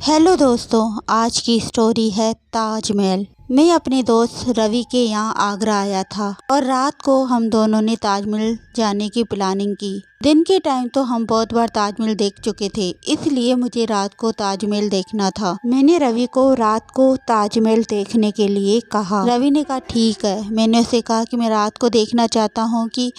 Hello दोस्तों, आज की स्टोरी है ताजमहल। मैं अपने दोस्त रवि के यहाँ आगरा आया था और रात को हम दोनों ने ताजमहल जाने की प्लानिंग की। दिन के टाइम तो हम बहुत बार ताजमहल देख चुके थे, इसलिए मुझे रात को ताजमहल देखना था। मैंने रवि को रात को ताजमहल देखने के लिए कहा। रवि ने कहा ठीक है। मैंने उसे कहा कि मैं रात को देखना चाहता हूँ कि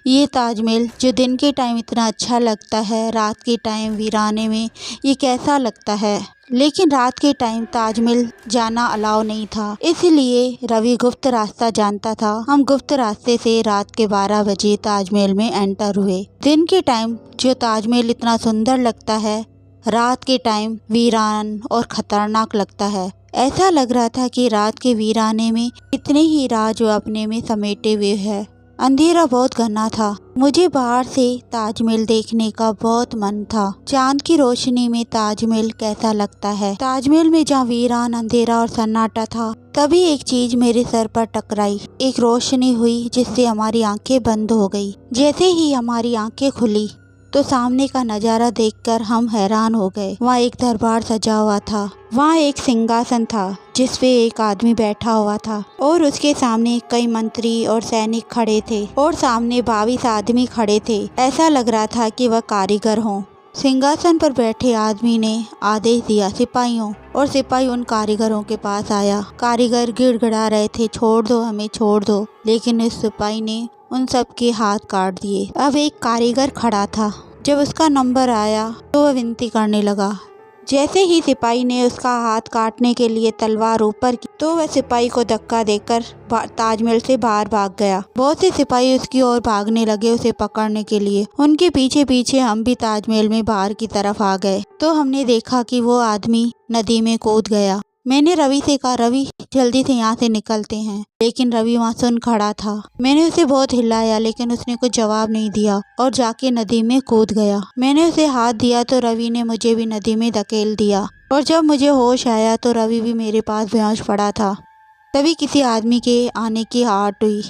ये ताजमहल जो दिन के टाइम इतना अच्छा लगता है, रात के टाइम वीराने में ये कैसा लगता है। लेकिन रात के टाइम ताजमहल जाना अलाउ नहीं था, इसलिए रवि गुप्त रास्ता जानता था। हम गुप्त रास्ते से रात के 12 बजे ताजमहल में एंटर हुए। दिन के टाइम जो ताजमहल इतना सुंदर लगता है, रात के टाइम वीरान और खतरनाक लगता है। ऐसा लग रहा था कि रात के वीराने में इतने ही राज जो अपने में समेटे हुए है। अंधेरा बहुत घना था। मुझे बाहर से ताजमहल देखने का बहुत मन था। चांद की रोशनी में ताजमहल कैसा लगता है। ताजमहल में जहाँ वीरान अंधेरा और सन्नाटा था, तभी एक चीज मेरे सर पर टकराई। एक रोशनी हुई जिससे हमारी आंखें बंद हो गई। जैसे ही हमारी आंखें खुली तो सामने का नज़ारा देखकर हम हैरान हो गए। वहाँ एक दरबार सजा हुआ था। वहाँ एक सिंहासन था जिस पे एक आदमी बैठा हुआ था और उसके सामने कई मंत्री और सैनिक खड़े थे और सामने 22 आदमी खड़े थे। ऐसा लग रहा था कि वह कारीगर हों। सिंहासन पर बैठे आदमी ने आदेश दिया सिपाहियों, और सिपाही उन कारीगरों के पास आया। कारीगर गिड़गिड़ा रहे थे, छोड़ दो हमें, छोड़ दो। लेकिन इस सिपाही ने उन सब के हाथ काट दिए। अब एक कारीगर खड़ा था। जब उसका नंबर आया तो वह विनती करने लगा। जैसे ही सिपाही ने उसका हाथ काटने के लिए तलवार ऊपर की तो वह सिपाही को धक्का देकर ताजमहल से बाहर भाग गया। बहुत से सिपाही उसकी ओर भागने लगे उसे पकड़ने के लिए। उनके पीछे पीछे हम भी ताजमहल में बाहर की तरफ आ गए तो हमने देखा कि वो आदमी नदी में कूद गया। मैंने रवि से कहा, रवि जल्दी से यहाँ से निकलते हैं। लेकिन रवि वहाँ सुन खड़ा था। मैंने उसे बहुत हिलाया लेकिन उसने कुछ जवाब नहीं दिया और जाके नदी में कूद गया। मैंने उसे हाथ दिया तो रवि ने मुझे भी नदी में धकेल दिया और जब मुझे होश आया तो रवि भी मेरे पास बेहोश पड़ा था। तभी किसी आदमी के आने की आहट हुई।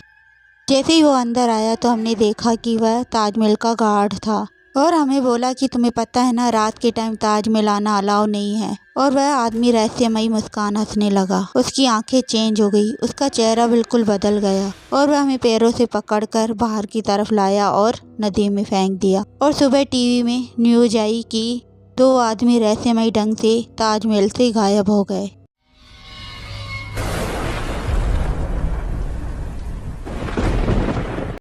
जैसे ही वो अंदर आया तो हमने देखा कि वह ताजमहल का गार्ड था और हमें बोला कि तुम्हें पता है ना, रात के टाइम ताजमहल आना अलाउ नहीं है। और वह आदमी रहस्यमयी मुस्कान हंसने लगा। उसकी आंखें चेंज हो गई, उसका चेहरा बिल्कुल बदल गया और वह हमें पैरों से पकड़कर बाहर की तरफ लाया और नदी में फेंक दिया। और सुबह टीवी में न्यूज आई कि 2 आदमी रहस्यमयी ढंग से ताजमहल से गायब हो गए।